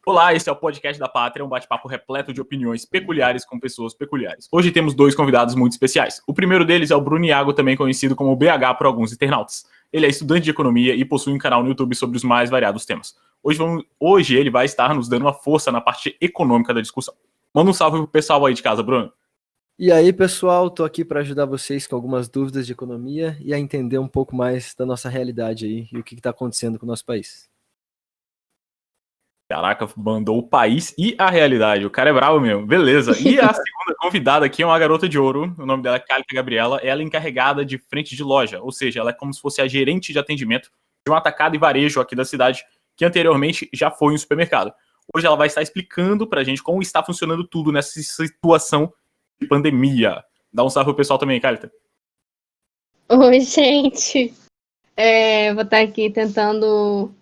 Olá, esse é o podcast da Pátria, um bate-papo repleto de opiniões peculiares com pessoas peculiares. Hoje temos dois convidados muito especiais. O primeiro deles é o Bruno Iago, também conhecido como BH por alguns internautas. Ele é estudante de economia e possui um canal no YouTube sobre os mais variados temas. Hoje ele vai estar nos dando uma força na parte econômica da discussão. Manda um salve pro pessoal aí de casa, Bruno. E aí, pessoal, tô aqui para ajudar vocês com algumas dúvidas de economia e a entender um pouco mais da nossa realidade aí e o que está acontecendo com o nosso país. Caraca, mandou o país e a realidade. O cara é bravo mesmo. Beleza. E a segunda convidada aqui é uma garota de ouro. O nome dela é Cálita Gabriela. Ela é encarregada de frente de loja. Ou seja, ela é como se fosse a gerente de atendimento de um atacado e varejo aqui da cidade, que anteriormente já foi um supermercado. Hoje ela vai estar explicando pra gente como está funcionando tudo nessa situação de pandemia. Dá um salve pro pessoal também, Cálita. Oi, gente. Vou estar aqui tentando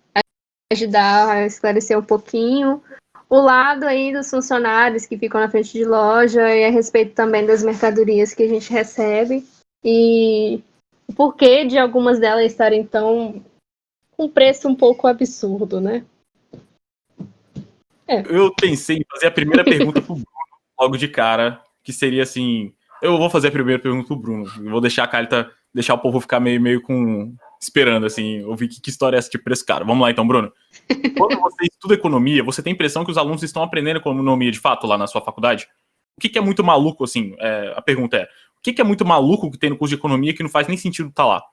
ajudar a esclarecer um pouquinho o lado aí dos funcionários que ficam na frente de loja e a respeito também das mercadorias que a gente recebe e o porquê de algumas delas estarem tão com preço um pouco absurdo, né? Eu pensei em fazer a primeira pergunta pro Bruno logo de cara, que seria assim... Eu vou fazer a primeira pergunta pro Bruno. Eu vou deixar a Cálita, deixar o povo ficar meio com... esperando, assim, ouvir que história é essa tipo desse cara. Vamos lá então, Bruno. Quando você estuda economia, você tem a impressão que os alunos estão aprendendo economia de fato lá na sua faculdade? O que é muito maluco, assim? A pergunta é, o que é muito maluco que tem no curso de economia que não faz nem sentido estar lá?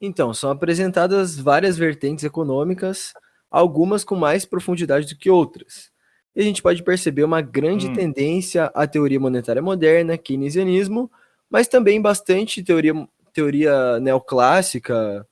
Então, são apresentadas várias vertentes econômicas, algumas com mais profundidade do que outras. E a gente pode perceber uma grande tendência à teoria monetária moderna, keynesianismo, mas também bastante teoria neoclássica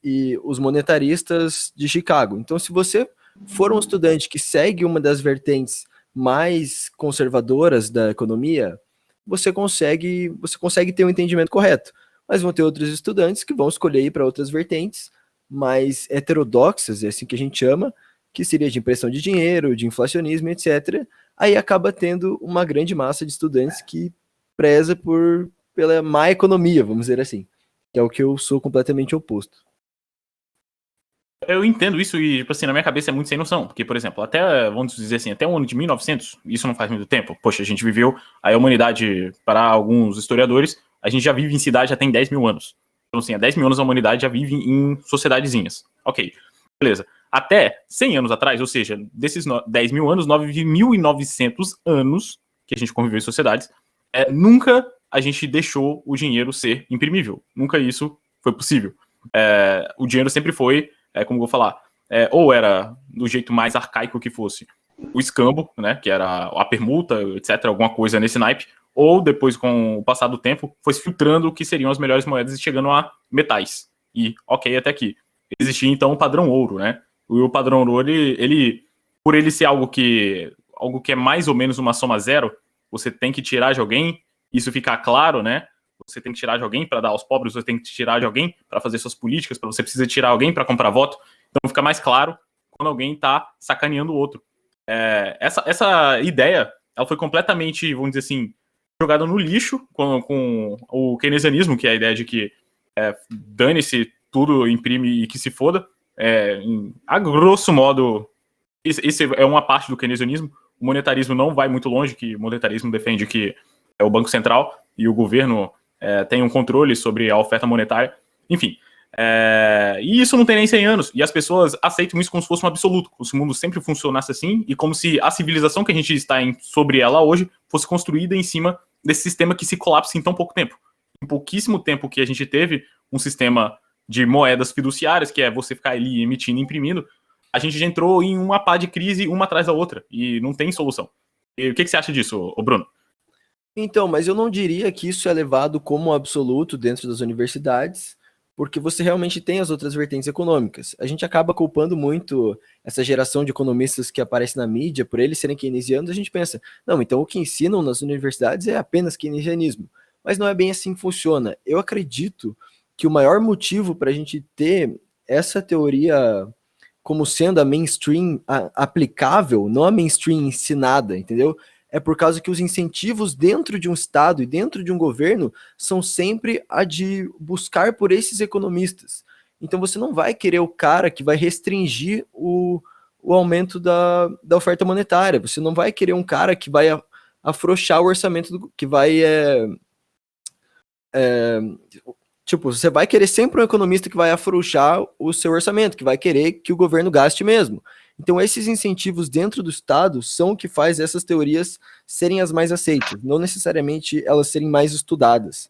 e os monetaristas de Chicago. Então, se você for um estudante que segue uma das vertentes mais conservadoras da economia, você consegue ter um entendimento correto. Mas vão ter outros estudantes que vão escolher ir para outras vertentes mais heterodoxas, é assim que a gente chama, que seria de impressão de dinheiro, de inflacionismo, etc. Aí acaba tendo uma grande massa de estudantes que preza pela má economia, vamos dizer assim, que é o que eu sou completamente oposto. Eu entendo isso e, tipo assim, na minha cabeça é muito sem noção. Porque, por exemplo, até, vamos dizer assim, até o ano de 1900, isso não faz muito tempo. Poxa, a gente viveu, a humanidade, para alguns historiadores, a gente já vive em cidade já tem 10 mil anos. Então, assim, há 10 mil anos a humanidade já vive em sociedadezinhas. Ok, beleza. Até 100 anos atrás, ou seja, desses 10 mil anos, 9.900 anos que a gente conviveu em sociedades, nunca a gente deixou o dinheiro ser imprimível. Nunca isso foi possível. O dinheiro sempre foi, como eu vou falar, ou era do jeito mais arcaico que fosse o escambo, né, que era a permuta, etc., alguma coisa nesse naipe, ou depois, com o passar do tempo, foi se filtrando o que seriam as melhores moedas e chegando a metais. E, ok, até aqui. Existia, então, o padrão ouro, né? O padrão ouro, ele por ele ser algo que é mais ou menos uma soma zero, você tem que tirar de alguém, isso ficar claro, né? Você tem que tirar de alguém para dar aos pobres, você tem que tirar de alguém para fazer suas políticas, você precisa tirar alguém para comprar voto. Então fica mais claro quando alguém está sacaneando o outro. Essa ideia, ela foi completamente, vamos dizer assim, jogada no lixo com o keynesianismo, que é a ideia de que dane-se tudo, imprime e que se foda. A grosso modo, esse é uma parte do keynesianismo. O monetarismo não vai muito longe, que o monetarismo defende que é o Banco Central e o governo tem um controle sobre a oferta monetária. Enfim, e isso não tem nem 100 anos. E as pessoas aceitam isso como se fosse um absoluto, como se o mundo sempre funcionasse assim, e como se a civilização que a gente está sobre ela hoje fosse construída em cima desse sistema que se colapsa em tão pouco tempo. Em pouquíssimo tempo que a gente teve um sistema de moedas fiduciárias, que é você ficar ali emitindo e imprimindo, a gente já entrou em uma pá de crise uma atrás da outra, e não tem solução. E o que você acha disso, Bruno? Então, mas eu não diria que isso é levado como absoluto dentro das universidades, porque você realmente tem as outras vertentes econômicas. A gente acaba culpando muito essa geração de economistas que aparece na mídia por eles serem keynesianos, a gente pensa, não, então o que ensinam nas universidades é apenas keynesianismo. Mas não é bem assim que funciona. Eu acredito que o maior motivo para a gente ter essa teoria como sendo a mainstream aplicável, não a mainstream ensinada, entendeu? É por causa que os incentivos dentro de um Estado e dentro de um governo são sempre a de buscar por esses economistas. Então você não vai querer o cara que vai restringir o aumento da oferta monetária. Você não vai querer um cara que vai afrouxar o orçamento, que vai... tipo, você vai querer sempre um economista que vai afrouxar o seu orçamento, que vai querer que o governo gaste mesmo. Então, esses incentivos dentro do Estado são o que faz essas teorias serem as mais aceitas, não necessariamente elas serem mais estudadas.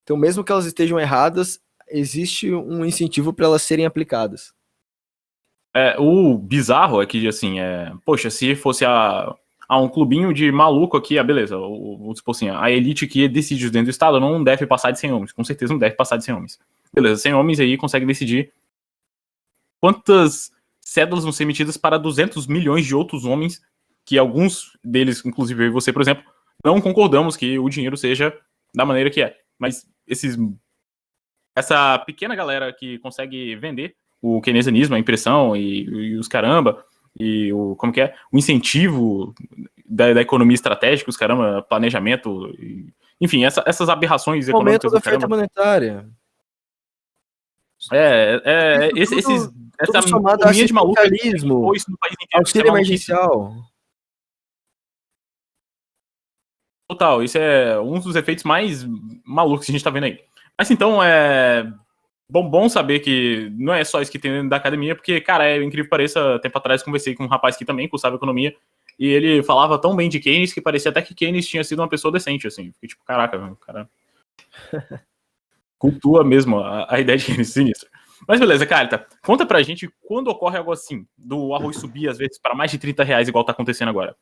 Então, mesmo que elas estejam erradas, existe um incentivo para elas serem aplicadas. O bizarro é que, assim, poxa, se fosse um clubinho de maluco aqui, beleza, vamos supor assim, a elite que decide dentro do Estado não deve passar de 100 homens, com certeza não deve passar de 100 homens. Beleza, 100 homens aí conseguem decidir quantas cédulas vão ser emitidas para 200 milhões de outros homens, que alguns deles, inclusive eu e você, por exemplo, não concordamos que o dinheiro seja da maneira que é. Mas essa pequena galera que consegue vender o keynesianismo, a impressão e os caramba, e o incentivo da economia estratégica, os caramba, planejamento, enfim, essas aberrações econômicas. Aumento da oferta monetária. Essa somado de maluco, auxílio emergencial. Total, isso é um dos efeitos mais malucos que a gente tá vendo aí. Mas então, bom saber que não é só isso que tem dentro da academia, porque, cara, é incrível que pareça, tempo atrás conversei com um rapaz que também cursava economia, e ele falava tão bem de Keynes que parecia até que Keynes tinha sido uma pessoa decente, assim. Fiquei tipo, caraca, cara... cultua mesmo a ideia de Keynes, sinistro. Mas beleza, Carita, conta pra gente quando ocorre algo assim, do arroz subir às vezes para mais de R$30, igual tá acontecendo agora.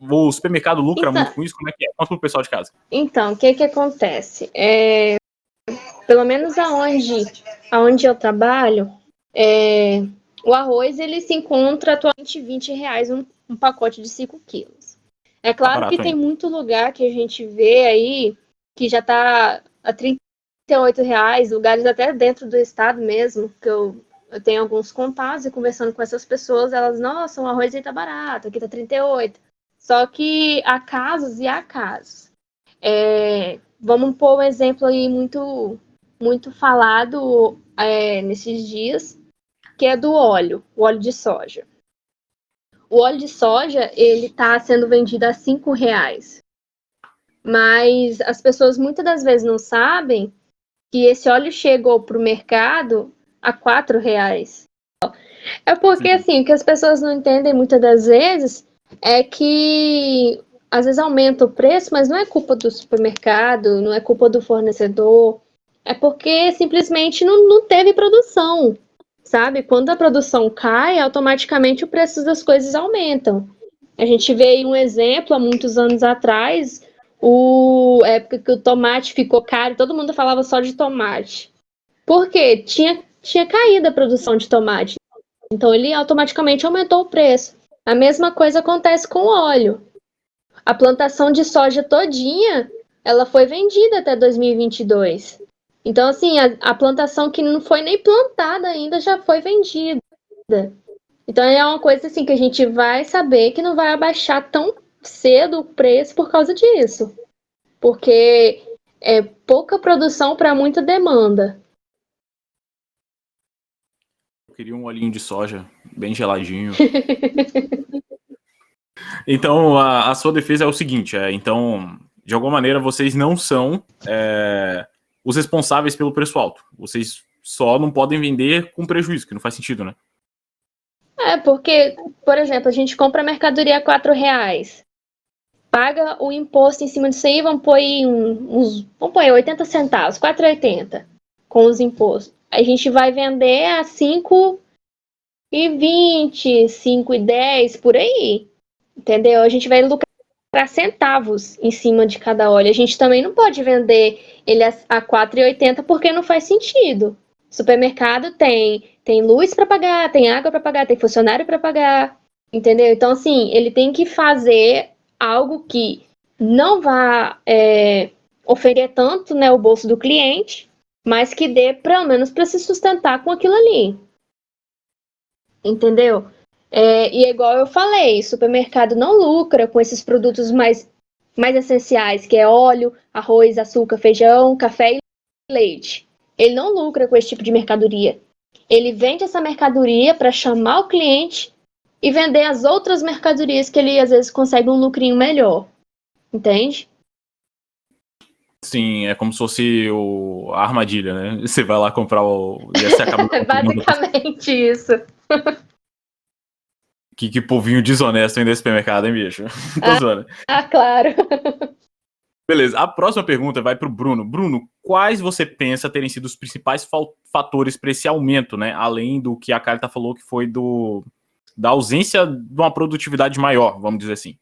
O supermercado lucra muito com isso? Como é que é? Conta pro pessoal de casa. Então, o que acontece? Pelo menos aonde eu trabalho, o arroz ele se encontra atualmente R$20 um pacote de 5 quilos. É claro barato, que tem muito lugar que a gente vê aí que já tá a R$38, lugares até dentro do estado mesmo, que eu tenho alguns contatos e conversando com essas pessoas, elas, nossa, o arroz aí tá barato, aqui tá 38. Só que há casos e há casos. Vamos pôr um exemplo aí muito, muito falado nesses dias, que é do óleo, o óleo de soja. O óleo de soja, ele está sendo vendido a R$5. Mas as pessoas muitas das vezes não sabem que esse óleo chegou para o mercado a R$4. É porque, assim, o que as pessoas não entendem muitas das vezes é que às vezes aumenta o preço, mas não é culpa do supermercado, não é culpa do fornecedor, é porque simplesmente não teve produção, sabe? Quando a produção cai, automaticamente o preço das coisas aumentam. A gente vê aí um exemplo há muitos anos atrás, época que o tomate ficou caro, todo mundo falava só de tomate. Por quê? Tinha caído a produção de tomate, então ele automaticamente aumentou o preço. A mesma coisa acontece com o óleo. A plantação de soja todinha, ela foi vendida até 2022. Então, assim, a plantação que não foi nem plantada ainda já foi vendida. Então, é uma coisa assim que a gente vai saber que não vai abaixar tão cedo o preço por causa disso. Porque é pouca produção para muita demanda. Eu queria um olhinho de soja, bem geladinho. Então, a sua defesa é o seguinte, então, de alguma maneira, vocês não são os responsáveis pelo preço alto. Vocês só não podem vender com prejuízo, que não faz sentido, né? Porque, por exemplo, a gente compra a mercadoria a R$4, paga o imposto em cima disso aí, vamos pôr aí vamos pôr 80 centavos, R$4,80 com os impostos. A gente vai vender a R$5,20, R$5,10, por aí. Entendeu? A gente vai lucrar centavos em cima de cada óleo. A gente também não pode vender ele a R$4,80 porque não faz sentido. O supermercado tem luz para pagar, tem água para pagar, tem funcionário para pagar, entendeu? Então, assim, ele tem que fazer algo que não vá oferecer tanto, né, o bolso do cliente, mas que dê, pelo menos, para se sustentar com aquilo ali. Entendeu? E é igual eu falei, o supermercado não lucra com esses produtos mais essenciais, que é óleo, arroz, açúcar, feijão, café e leite. Ele não lucra com esse tipo de mercadoria. Ele vende essa mercadoria para chamar o cliente e vender as outras mercadorias que ele às vezes consegue um lucrinho melhor. Entende? Sim, é como se fosse a armadilha, né? Você vai lá comprar e aí você acaba... Basicamente isso. Que povinho desonesto ainda nesse supermercado, hein, bicho? Tô zoando. Claro. Beleza, a próxima pergunta vai pro Bruno. Bruno, quais você pensa terem sido os principais fatores para esse aumento, né? Além do que a Carta falou que foi da ausência de uma produtividade maior, vamos dizer assim.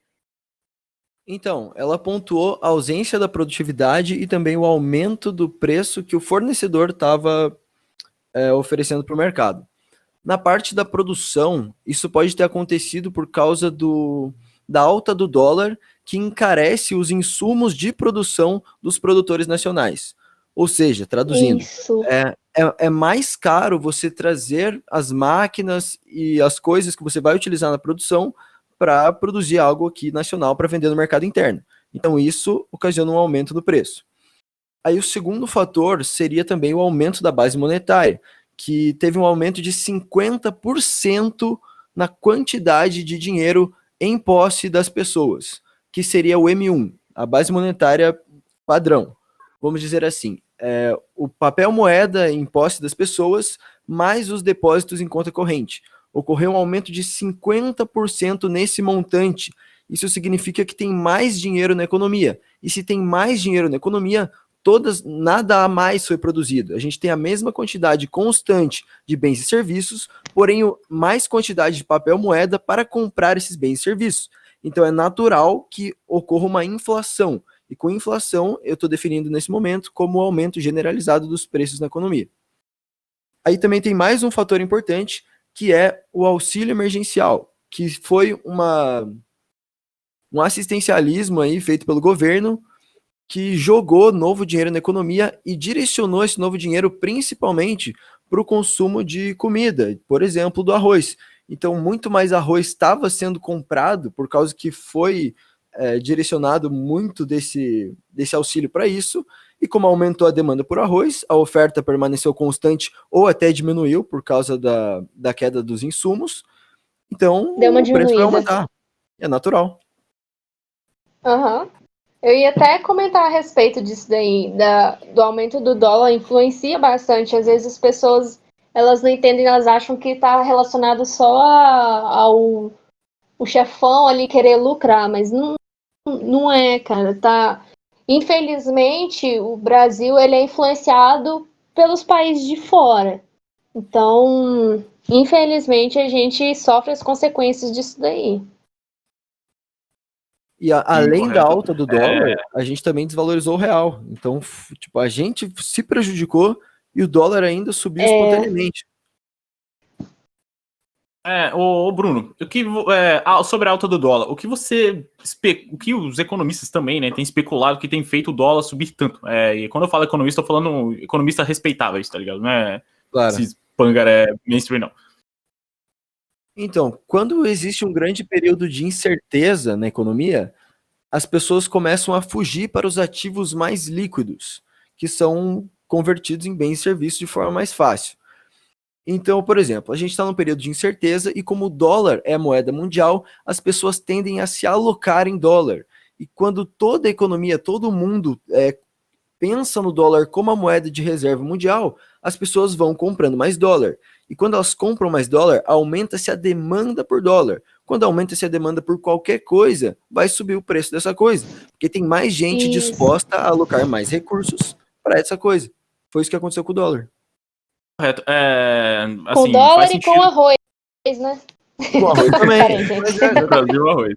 Então, ela pontuou a ausência da produtividade e também o aumento do preço que o fornecedor estava oferecendo para o mercado. Na parte da produção, isso pode ter acontecido por causa da alta do dólar, que encarece os insumos de produção dos produtores nacionais. Ou seja, traduzindo, é mais caro você trazer as máquinas e as coisas que você vai utilizar na produção para produzir algo aqui nacional para vender no mercado interno. Então, isso ocasiona um aumento do preço. Aí, o segundo fator seria também o aumento da base monetária, que teve um aumento de 50% na quantidade de dinheiro em posse das pessoas, que seria o M1, a base monetária padrão. Vamos dizer assim, o papel moeda em posse das pessoas, mais os depósitos em conta corrente. Ocorreu um aumento de 50% nesse montante. Isso significa que tem mais dinheiro na economia. E se tem mais dinheiro na economia, nada a mais foi produzido. A gente tem a mesma quantidade constante de bens e serviços, porém mais quantidade de papel moeda para comprar esses bens e serviços. Então é natural que ocorra uma inflação. E com inflação, eu estou definindo nesse momento como o aumento generalizado dos preços na economia. Aí também tem mais um fator importante, que é o auxílio emergencial, que foi um assistencialismo aí feito pelo governo, que jogou novo dinheiro na economia e direcionou esse novo dinheiro principalmente para o consumo de comida, por exemplo, do arroz. Então, muito mais arroz estava sendo comprado por causa que foi direcionado muito desse auxílio para isso, e como aumentou a demanda por arroz, a oferta permaneceu constante ou até diminuiu por causa da queda dos insumos, então Deu uma o preço vai diminuída. aumentar. É natural. Aham. Eu ia até comentar a respeito disso daí, do aumento do dólar, influencia bastante. Às vezes as pessoas, elas não entendem, elas acham que está relacionado só ao o chefão ali querer lucrar, mas não é, cara. Tá. Infelizmente, o Brasil ele é influenciado pelos países de fora. Então, infelizmente, a gente sofre as consequências disso daí. E além da correto. alta do dólar, a gente também desvalorizou o real. Então, tipo, a gente se prejudicou e o dólar ainda subiu espontaneamente. Ô Bruno, sobre a alta do dólar, o que os economistas também, né, têm especulado que tem feito o dólar subir tanto? E quando eu falo economista, eu tô falando economista respeitável, tá ligado? Não é Claro. esses pangaré mainstream, não. Então, quando existe um grande período de incerteza na economia, as pessoas começam a fugir para os ativos mais líquidos, que são convertidos em bens e serviços de forma mais fácil. Então, por exemplo, a gente está num período de incerteza e como o dólar é a moeda mundial, as pessoas tendem a se alocar em dólar. E quando toda a economia, todo mundo pensa no dólar como a moeda de reserva mundial, as pessoas vão comprando mais dólar. E quando elas compram mais dólar, aumenta-se a demanda por dólar. Quando aumenta-se a demanda por qualquer coisa, vai subir o preço dessa coisa. Porque tem mais gente disposta a alocar mais recursos para essa coisa. Foi isso que aconteceu com o dólar. Correto. Com Assim, dólar faz e sentido. com arroz, né? Com arroz também. Brasil, arroz.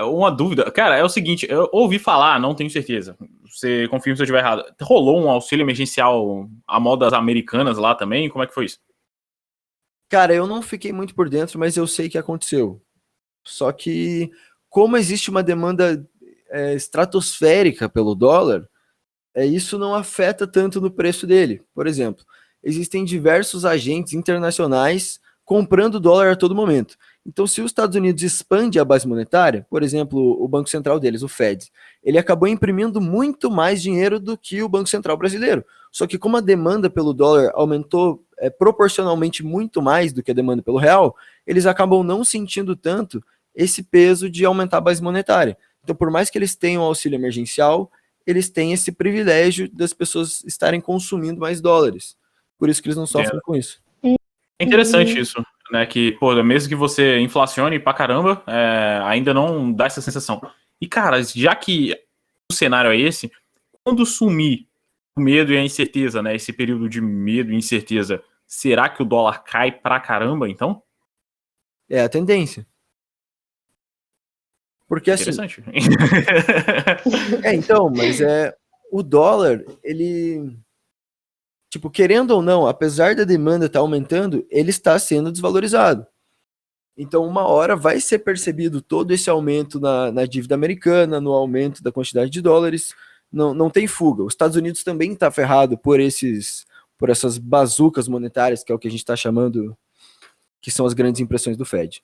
Uma dúvida, cara, é o seguinte, eu ouvi falar, não tenho certeza, você confirma se eu estiver errado, rolou um auxílio emergencial à moda das americanas lá também? Como é que foi isso? Cara, eu não fiquei muito por dentro, mas eu sei que aconteceu. Só que, como existe uma demanda estratosférica pelo dólar, isso não afeta tanto no preço dele. Por exemplo, existem diversos agentes internacionais comprando dólar a todo momento. Então, se os Estados Unidos expande a base monetária, por exemplo, o Banco Central deles, o Fed, ele acabou imprimindo muito mais dinheiro do que o Banco Central brasileiro. Só que como a demanda pelo dólar aumentou proporcionalmente muito mais do que a demanda pelo real, eles acabam não sentindo tanto esse peso de aumentar a base monetária. Então, por mais que eles tenham auxílio emergencial, eles têm esse privilégio das pessoas estarem consumindo mais dólares. Por isso que eles não sofrem com isso. É interessante isso, né? Que, pô, mesmo que você inflacione pra caramba, ainda não dá essa sensação. E, cara, já que o cenário é esse, quando sumir o medo e a incerteza, né? Esse período de medo e incerteza, será que o dólar cai pra caramba, então? É a tendência. Porque assim. Interessante. Então, mas o dólar, ele. Tipo, querendo ou não, apesar da demanda estar aumentando, ele está sendo desvalorizado. Então, uma hora vai ser percebido todo esse aumento na dívida americana, no aumento da quantidade de dólares. Não tem fuga. Os Estados Unidos também está ferrado por essas bazucas monetárias, que é o que a gente está chamando, que são as grandes impressões do Fed.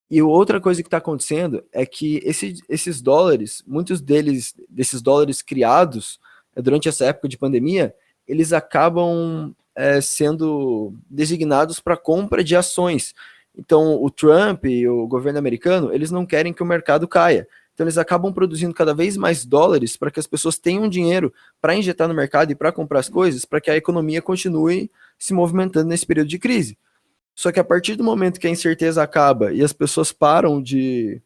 E outra coisa que está acontecendo é que esses dólares, muitos desses dólares criados durante essa época de pandemia, eles acabam sendo designados para compra de ações. Então, o Trump e o governo americano, eles não querem que o mercado caia. Então, eles acabam produzindo cada vez mais dólares para que as pessoas tenham dinheiro para injetar no mercado e para comprar as coisas, para que a economia continue se movimentando nesse período de crise. Só que a partir do momento que a incerteza acaba e as pessoas param de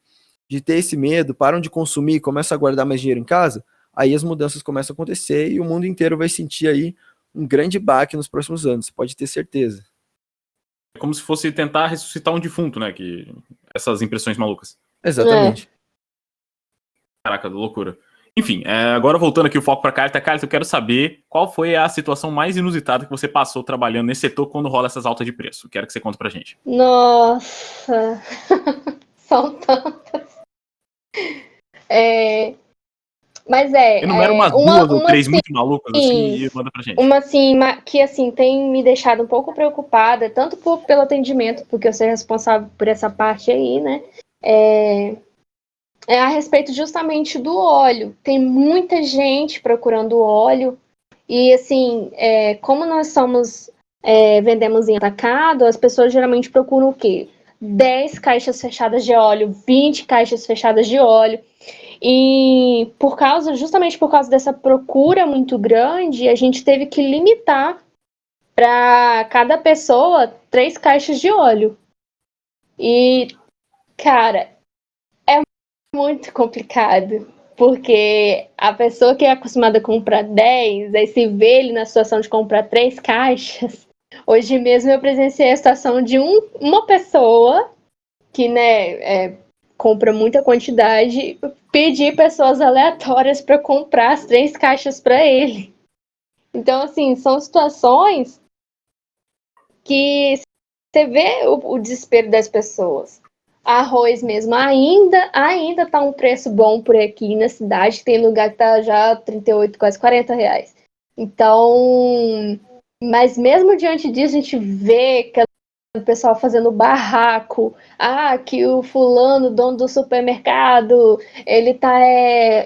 ter esse medo, param de consumir, começam a guardar mais dinheiro em casa, aí as mudanças começam a acontecer e o mundo inteiro vai sentir aí um grande baque nos próximos anos, pode ter certeza. É como se fosse tentar ressuscitar um defunto, né? Essas impressões malucas. Exatamente. Caraca, loucura. Enfim, agora voltando aqui o foco para Carta. Carta, eu quero saber qual foi a situação mais inusitada que você passou trabalhando nesse setor quando rola essas altas de preço. Quero que você conte pra gente. Nossa, são tantas. Mas Enumera umas duas ou três muito malucas assim e manda pra gente. Uma assim, que assim, tem me deixado um pouco preocupada, tanto pelo atendimento, porque eu sou responsável por essa parte aí, né? É a respeito justamente do óleo. Tem muita gente procurando óleo. E assim, como nós vendemos em atacado, as pessoas geralmente procuram o quê? 10 caixas fechadas de óleo, 20 caixas fechadas de óleo. E justamente por causa dessa procura muito grande, a gente teve que limitar para cada pessoa 3 caixas de óleo. E, cara, é muito complicado, porque a pessoa que é acostumada a comprar 10, aí se vê ele na situação de comprar 3 caixas. Hoje mesmo eu presenciei a situação de uma pessoa que, né, compra muita quantidade, pedir pessoas aleatórias para comprar as 3 caixas para ele. Então, assim, são situações que você vê o desespero das pessoas. Arroz mesmo, ainda tá um preço bom por aqui na cidade, tem lugar que tá já 38, quase 40 reais. Então, mas mesmo diante disso, a gente vê que o pessoal fazendo barraco, que o fulano, dono do supermercado, ele tá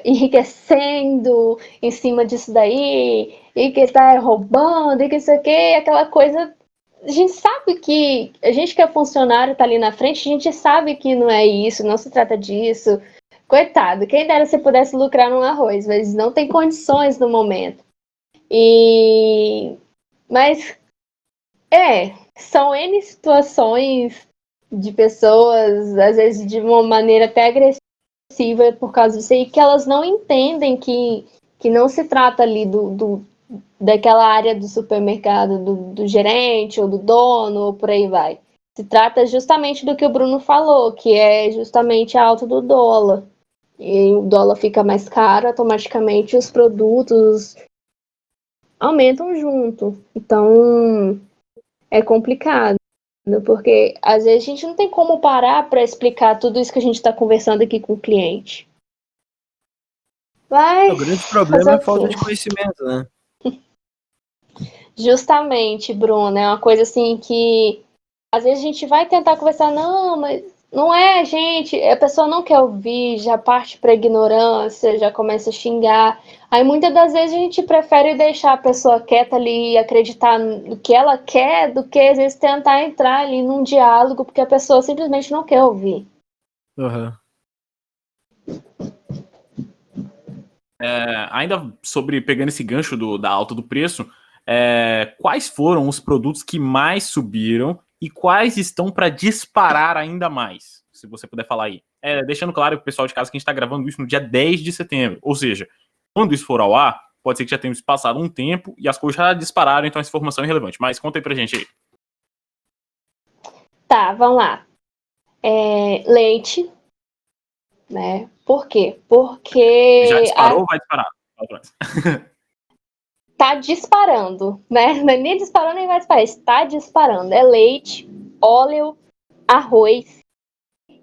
enriquecendo em cima disso daí, e que ele tá roubando, e que isso aqui, aquela coisa. A gente sabe que a gente que é funcionário tá ali na frente, a gente sabe que não é isso, não se trata disso. Coitado, quem dera se pudesse lucrar no arroz, mas não tem condições no momento. Mas são N situações de pessoas, às vezes de uma maneira até agressiva por causa disso aí, que elas não entendem que não se trata ali daquela área do supermercado, do gerente ou do dono, ou por aí vai. Se trata justamente do que o Bruno falou, que é justamente a alta do dólar. E o dólar fica mais caro, automaticamente os produtos aumentam junto. Então, é complicado, porque às vezes a gente não tem como parar para explicar tudo isso que a gente está conversando aqui com o cliente. O grande problema é a falta de conhecimento, né? Justamente, Bruno, é uma coisa assim que às vezes a gente vai tentar conversar, não, mas não é, gente, a pessoa não quer ouvir, já parte para ignorância, já começa a xingar. Aí muitas das vezes a gente prefere deixar a pessoa quieta ali e acreditar no que ela quer, do que às vezes tentar entrar ali num diálogo, porque a pessoa simplesmente não quer ouvir. Uhum. Ainda sobre, pegando esse gancho da alta do preço, quais foram os produtos que mais subiram e quais estão para disparar ainda mais? Se você puder falar aí. Deixando claro para o pessoal de casa que a gente está gravando isso no dia 10 de setembro. Ou seja, quando isso for ao ar, pode ser que já tenha passado um tempo e as coisas já dispararam, então essa informação é irrelevante. Mas conta aí pra gente aí. Tá, vamos lá. Leite, né? Por quê? Porque Já disparou ou vai disparar? tá disparando, né? Não é nem disparando nem vai disparar, está disparando. É leite, óleo, arroz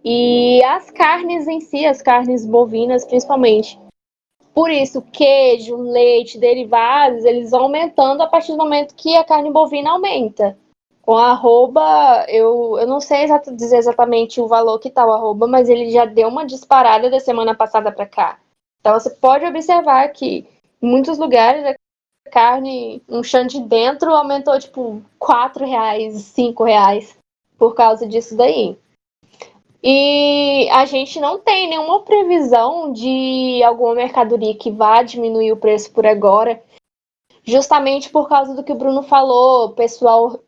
e as carnes em si, as carnes bovinas principalmente. Por isso, queijo, leite, derivados, eles vão aumentando a partir do momento que a carne bovina aumenta. Com a arroba, eu não sei dizer exatamente o valor que tá o arroba, mas ele já deu uma disparada da semana passada para cá. Então você pode observar que em muitos lugares a carne, um chão de dentro aumentou tipo R$4, R$5 por causa disso daí. E a gente não tem nenhuma previsão de alguma mercadoria que vá diminuir o preço por agora, justamente por causa do que o Bruno falou. O pessoal,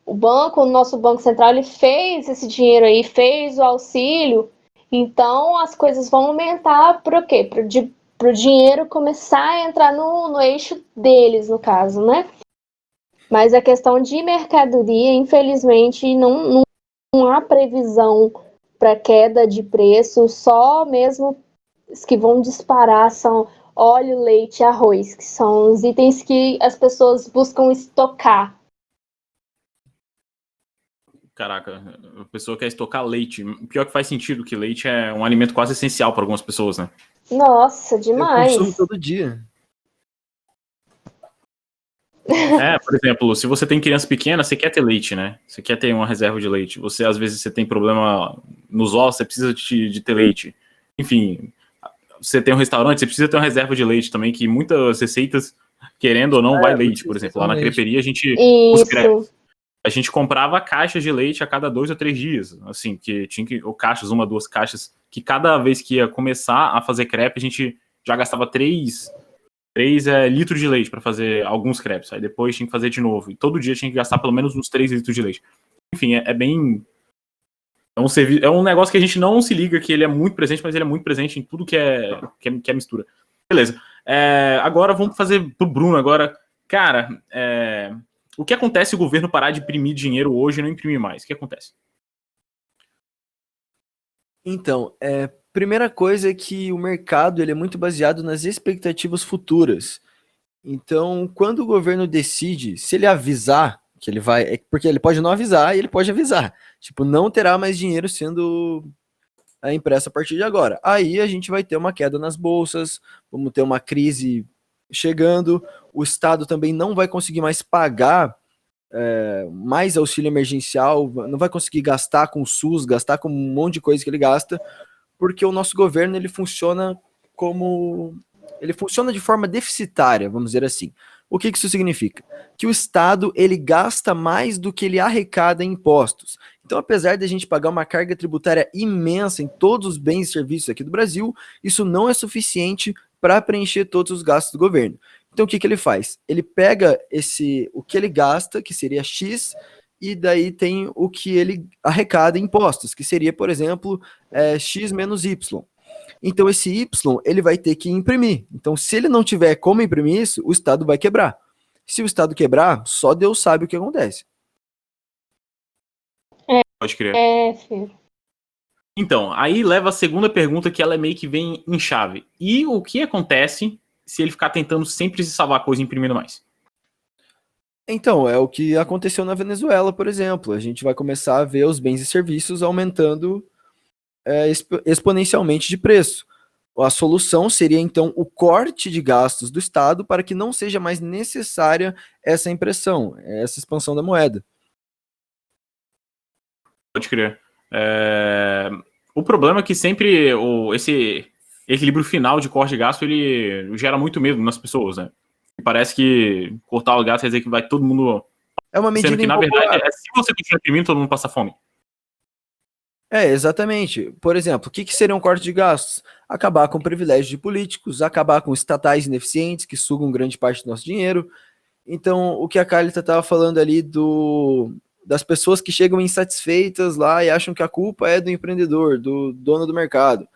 o nosso Banco Central, ele fez esse dinheiro aí, fez o auxílio, então as coisas vão aumentar para o quê? Para o dinheiro começar a entrar no eixo deles, no caso, né? Mas a questão de mercadoria, infelizmente, não há previsão para queda de preço, só mesmo os que vão disparar são óleo, leite e arroz, que são os itens que as pessoas buscam estocar. Caraca, a pessoa quer estocar leite. Pior que faz sentido, que leite é um alimento quase essencial para algumas pessoas, né? Nossa, Eu demais. consumo todo dia. Por exemplo, se você tem criança pequena, você quer ter leite, né? Você quer ter uma reserva de leite. Às vezes, você tem problema nos ossos, você precisa de ter leite. Enfim, você tem um restaurante, você precisa ter uma reserva de leite também, que muitas receitas, querendo ou não, vai leite. Por exemplo, lá na creperia, a gente comprava caixas de leite a cada 2 ou 3 dias. Assim, que tinha ou caixas, 1, 2 caixas, que cada vez que ia começar a fazer crepe, a gente já gastava 3 litros de leite para fazer alguns crepes. Aí depois tinha que fazer de novo. E todo dia tinha que gastar pelo menos uns 3 litros de leite. Enfim, é bem... É um negócio que a gente não se liga que ele é muito presente, mas ele é muito presente em tudo que é mistura. Beleza. Agora vamos fazer pro Bruno agora. Cara, o que acontece se o governo parar de imprimir dinheiro hoje e não imprimir mais? O que acontece? Então, primeira coisa é que o mercado ele é muito baseado nas expectativas futuras. Então, quando o governo decide, se ele avisar que ele vai... Porque ele pode não avisar e ele pode avisar. Tipo, não terá mais dinheiro sendo impresso a partir de agora. Aí a gente vai ter uma queda nas bolsas, vamos ter uma crise chegando, o Estado também não vai conseguir mais pagar mais auxílio emergencial, não vai conseguir gastar com o SUS, gastar com um monte de coisa que ele gasta, porque o nosso governo ele funciona de forma deficitária, vamos dizer assim. O que isso significa? Que o Estado ele gasta mais do que ele arrecada em impostos. Então, apesar de a gente pagar uma carga tributária imensa em todos os bens e serviços aqui do Brasil, isso não é suficiente para preencher todos os gastos do governo. Então, o que ele faz? Ele pega o que ele gasta, que seria X, e daí tem o que ele arrecada em impostos, que seria, por exemplo, X menos Y. Então, esse Y, ele vai ter que imprimir. Então, se ele não tiver como imprimir isso, o Estado vai quebrar. Se o Estado quebrar, só Deus sabe o que acontece. Pode crer. Filho. Então, aí leva a segunda pergunta, que ela meio que vem em chave. E o que acontece se ele ficar tentando sempre se salvar coisa imprimindo mais? Então, é o que aconteceu na Venezuela, por exemplo. A gente vai começar a ver os bens e serviços aumentando exponencialmente de preço. A solução seria, então, o corte de gastos do Estado para que não seja mais necessária essa impressão, essa expansão da moeda. Pode crer. O problema é que sempre esse equilíbrio final de corte de gasto, ele gera muito medo nas pessoas, né? Parece que cortar o gasto quer dizer que vai todo mundo... É uma medida sendo que, na verdade, se você continuar imprimindo, todo mundo passa fome. Exatamente. Por exemplo, o que seria um corte de gastos? Acabar com o privilégio de políticos, acabar com estatais ineficientes que sugam grande parte do nosso dinheiro. Então, o que a Carlita estava falando ali das pessoas que chegam insatisfeitas lá e acham que a culpa é do empreendedor, do dono do mercado.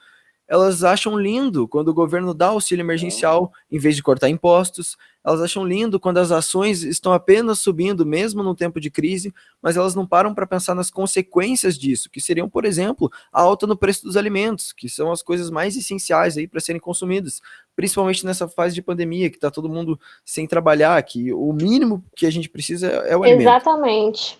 Elas acham lindo quando o governo dá auxílio emergencial em vez de cortar impostos. Elas acham lindo quando as ações estão apenas subindo, mesmo no tempo de crise, mas elas não param para pensar nas consequências disso, que seriam, por exemplo, a alta no preço dos alimentos, que são as coisas mais essenciais aí para serem consumidas, principalmente nessa fase de pandemia, que está todo mundo sem trabalhar, que o mínimo que a gente precisa é o alimento. Exatamente.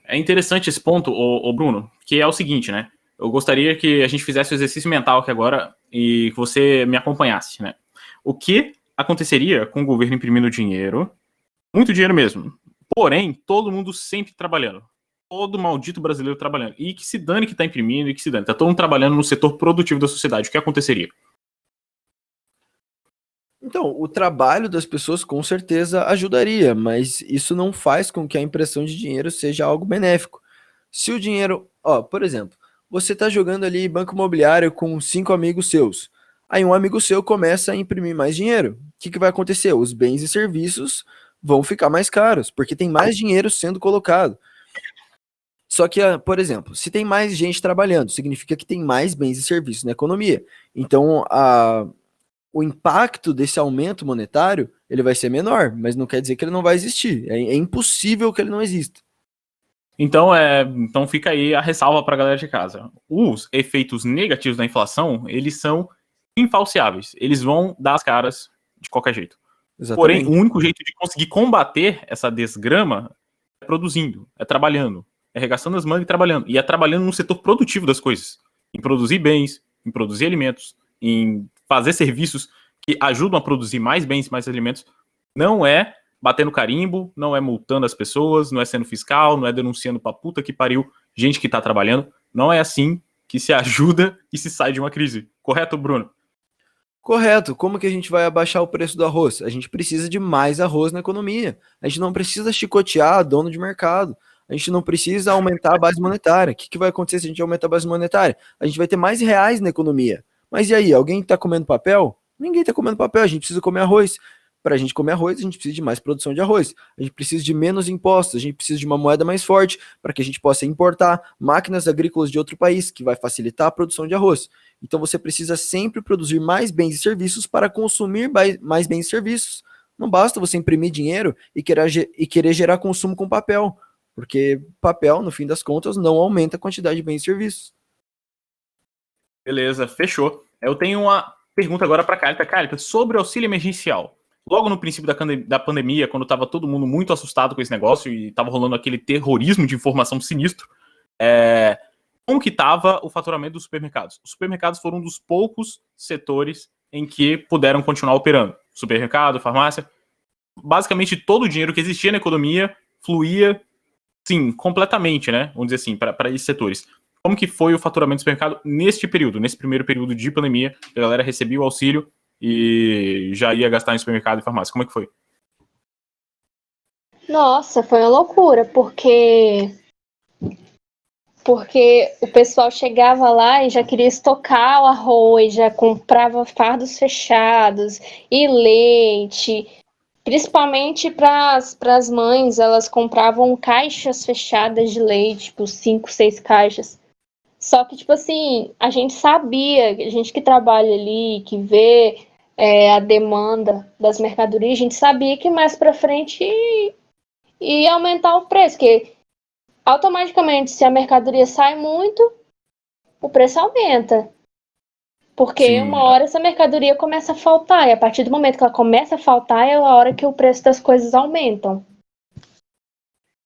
É interessante esse ponto, o Bruno, que é o seguinte, né? Eu gostaria que a gente fizesse o exercício mental aqui agora e que você me acompanhasse, né? O que aconteceria com o governo imprimindo dinheiro, muito dinheiro mesmo, porém, todo mundo sempre trabalhando, todo maldito brasileiro trabalhando, e que se dane que tá imprimindo, e que se dane, tá todo mundo trabalhando no setor produtivo da sociedade, o que aconteceria? Então, o trabalho das pessoas com certeza ajudaria, mas isso não faz com que a impressão de dinheiro seja algo benéfico. Se o dinheiro, por exemplo, você está jogando ali banco imobiliário com 5 amigos seus, aí um amigo seu começa a imprimir mais dinheiro. O que vai acontecer? Os bens e serviços vão ficar mais caros, porque tem mais dinheiro sendo colocado. Só que, por exemplo, se tem mais gente trabalhando, significa que tem mais bens e serviços na economia. Então, o impacto desse aumento monetário, ele vai ser menor, mas não quer dizer que ele não vai existir. É impossível que ele não exista. Então, então fica aí a ressalva para a galera de casa. Os efeitos negativos da inflação, eles são infalciáveis. Eles vão dar as caras de qualquer jeito. Exatamente. Porém, o único jeito de conseguir combater essa desgrama é produzindo, é trabalhando, é arregaçando as mangas e trabalhando. E é trabalhando no setor produtivo das coisas. Em produzir bens, em produzir alimentos, em fazer serviços que ajudam a produzir mais bens, mais alimentos. Não é batendo carimbo, não é multando as pessoas, não é sendo fiscal, não é denunciando pra puta que pariu gente que tá trabalhando. Não é assim que se ajuda e se sai de uma crise. Correto, Bruno? Correto. Como que a gente vai abaixar o preço do arroz? A gente precisa de mais arroz na economia. A gente não precisa chicotear dono de mercado. A gente não precisa aumentar a base monetária. O que vai acontecer se a gente aumentar a base monetária? A gente vai ter mais reais na economia. Mas e aí, alguém está comendo papel? Ninguém está comendo papel, a gente precisa comer arroz. Para a gente comer arroz, a gente precisa de mais produção de arroz. A gente precisa de menos impostos, a gente precisa de uma moeda mais forte para que a gente possa importar máquinas agrícolas de outro país, que vai facilitar a produção de arroz. Então você precisa sempre produzir mais bens e serviços para consumir mais bens e serviços. Não basta você imprimir dinheiro e querer gerar consumo com papel, porque papel, no fim das contas, não aumenta a quantidade de bens e serviços. Beleza, fechou. Eu tenho uma pergunta agora para a Carlita. Carlita, sobre o auxílio emergencial. Logo no princípio da pandemia, quando estava todo mundo muito assustado com esse negócio e estava rolando aquele terrorismo de informação sinistro, como que estava o faturamento dos supermercados? Os supermercados foram um dos poucos setores em que puderam continuar operando. Supermercado, farmácia, basicamente todo o dinheiro que existia na economia fluía, sim, completamente, né? Vamos dizer assim, para esses setores. Como que foi o faturamento do supermercado neste período, nesse primeiro período de pandemia? A galera recebia o auxílio e já ia gastar em supermercado e farmácia. Como é que foi? Nossa, foi uma loucura, porque o pessoal chegava lá e já queria estocar o arroz, já comprava fardos fechados e leite. Principalmente para as mães, elas compravam caixas fechadas de leite, tipo 5, 6 caixas. Só que, tipo assim, a gente sabia, a gente que trabalha ali, que vê a demanda das mercadorias, a gente sabia que mais para frente ia aumentar o preço, porque automaticamente, se a mercadoria sai muito, o preço aumenta. Porque Sim. uma hora essa mercadoria começa a faltar, e a partir do momento que ela começa a faltar, é a hora que o preço das coisas aumentam.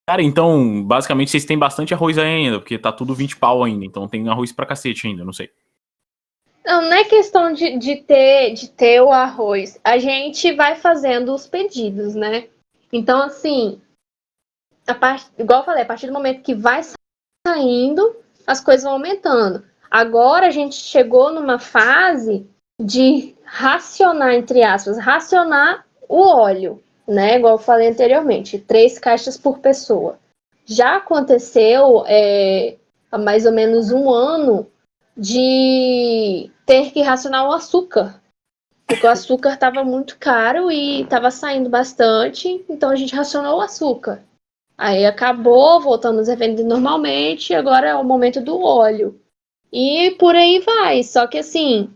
Cara, então, basicamente, vocês têm bastante arroz aí ainda, porque tá tudo 20 pau ainda, então tem arroz pra cacete ainda, não sei. Não é questão de ter o arroz. A gente vai fazendo os pedidos, né? Então, assim, igual eu falei, a partir do momento que vai saindo, as coisas vão aumentando. Agora a gente chegou numa fase de racionar, entre aspas, racionar o óleo, né? Igual eu falei anteriormente, 3 caixas por pessoa. Já aconteceu há mais ou menos 1 ano de ter que racionar o açúcar. Porque o açúcar estava muito caro e estava saindo bastante, então a gente racionou o açúcar. Aí acabou, voltamos a vender normalmente, agora é o momento do óleo. E por aí vai. Só que assim,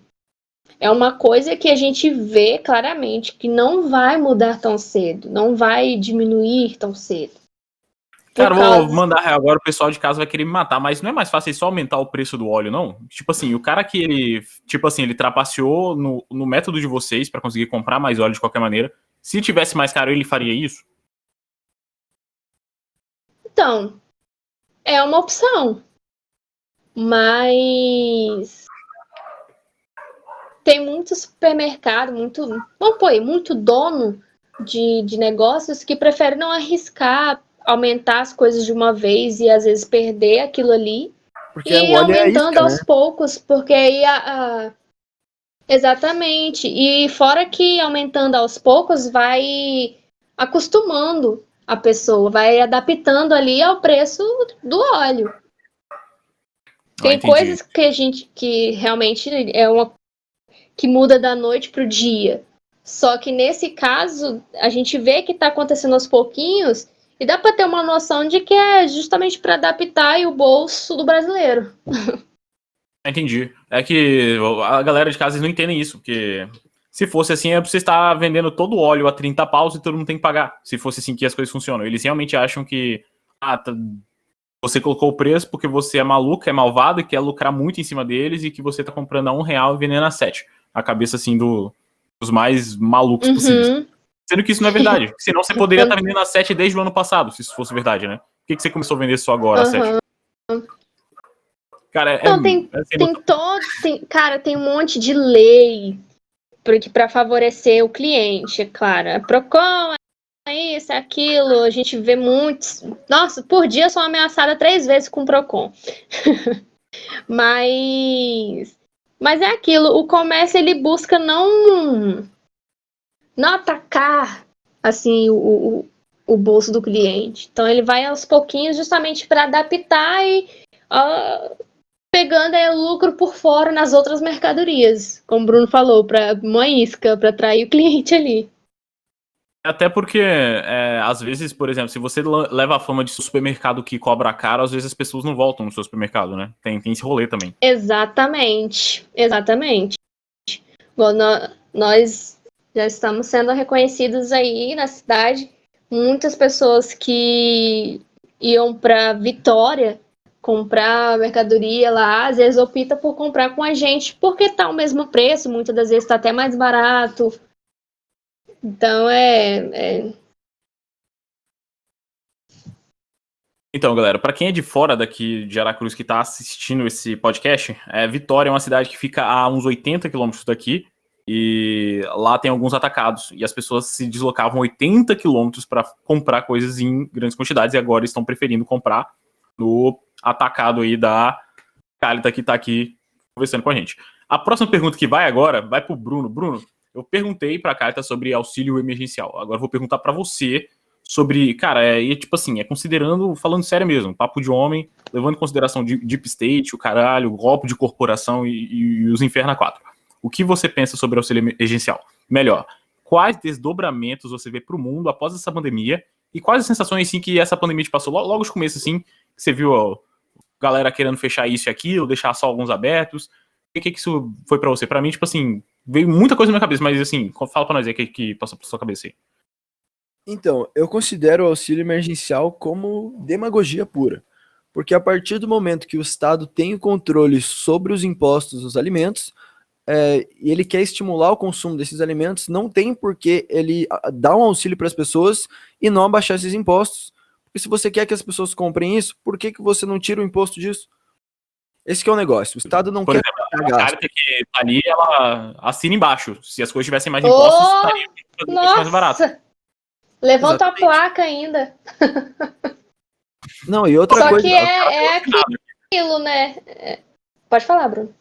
é uma coisa que a gente vê claramente que não vai mudar tão cedo, não vai diminuir tão cedo. Cara, vou mandar real agora, o pessoal de casa vai querer me matar, mas não é mais fácil só aumentar o preço do óleo, não? Tipo assim, o cara que ele trapaceou no método de vocês pra conseguir comprar mais óleo de qualquer maneira, se tivesse mais caro, ele faria isso? Então, é uma opção. Mas tem muito supermercado, muito dono de negócios que prefere não arriscar aumentar as coisas de uma vez e às vezes perder aquilo ali. Porque E o óleo é aumentando isca, aos né? poucos, porque aí exatamente. E fora que aumentando aos poucos vai acostumando a pessoa, vai adaptando ali ao preço do óleo. Tem coisas que realmente que muda da noite pro dia. Só que nesse caso, a gente vê que está acontecendo aos pouquinhos e dá para ter uma noção de que é justamente para adaptar o bolso do brasileiro. Entendi. É que a galera de casa não entendem isso, porque se fosse assim, é pra você estar vendendo todo o óleo a 30 paus e todo mundo tem que pagar. Se fosse assim que as coisas funcionam. Eles realmente acham que você colocou o preço porque você é maluco, é malvado e quer lucrar muito em cima deles e que você tá comprando a R$1 e vendendo a 7. A cabeça, assim, dos mais malucos possíveis. Sendo que isso não é verdade. Senão você poderia estar vendendo a 7 desde o ano passado, se isso fosse verdade, né? Por que você começou a vender só agora a 7? Cara, então tem um monte de lei para favorecer o cliente, é claro. É Procon, é isso, é aquilo. A gente vê muitos. Nossa, por dia eu sou ameaçada 3 vezes com o Procon. Mas é aquilo, o comércio ele busca não atacar assim o bolso do cliente. Então ele vai aos pouquinhos justamente para adaptar e pegando lucro por fora nas outras mercadorias, como o Bruno falou, para uma isca, para atrair o cliente ali. Até porque, às vezes, por exemplo, se você leva a fama de supermercado que cobra caro, às vezes as pessoas não voltam no seu supermercado, né? Tem esse rolê também. Exatamente. Bom, nós já estamos sendo reconhecidos aí na cidade. Muitas pessoas que iam para Vitória comprar mercadoria lá, às vezes opta por comprar com a gente, porque tá o mesmo preço, muitas das vezes tá até mais barato. Então Então, galera, para quem é de fora daqui de Aracruz que tá assistindo esse podcast, Vitória é uma cidade que fica a uns 80 quilômetros daqui e lá tem alguns atacados e as pessoas se deslocavam 80 quilômetros para comprar coisas em grandes quantidades e agora estão preferindo comprar no atacado aí da Cálita que tá aqui conversando com a gente. A próxima pergunta que vai agora vai pro Bruno. Bruno, eu perguntei pra Cálita sobre auxílio emergencial. Agora eu vou perguntar para você sobre, cara, tipo assim, considerando, falando sério mesmo, papo de homem, levando em consideração Deep State, o caralho, o golpe de corporação e os infernos a 4. O que você pensa sobre auxílio emergencial? Melhor, quais desdobramentos você vê pro mundo após essa pandemia e quais as sensações, assim, que essa pandemia te passou logo de começo, assim, que você viu, ó, galera querendo fechar isso e aquilo, deixar só alguns abertos. O que isso foi pra você? Pra mim, tipo assim, veio muita coisa na minha cabeça, mas assim, fala pra nós aí o que passou pra sua cabeça aí. Então, eu considero o auxílio emergencial como demagogia pura. Porque a partir do momento que o Estado tem o controle sobre os impostos dos alimentos, e ele quer estimular o consumo desses alimentos, não tem por que ele dar um auxílio para as pessoas e não abaixar esses impostos. Porque se você quer que as pessoas comprem isso, por que você não tira o imposto disso? Esse que é o negócio. O Estado não quer pagar. A carta que tá ali, ela assina embaixo. Se as coisas tivessem mais impostos, estaria mais barato. Levanta a Exatamente. placa ainda. Não, e outra Só coisa. que é aquilo, né? Pode falar, Bruno.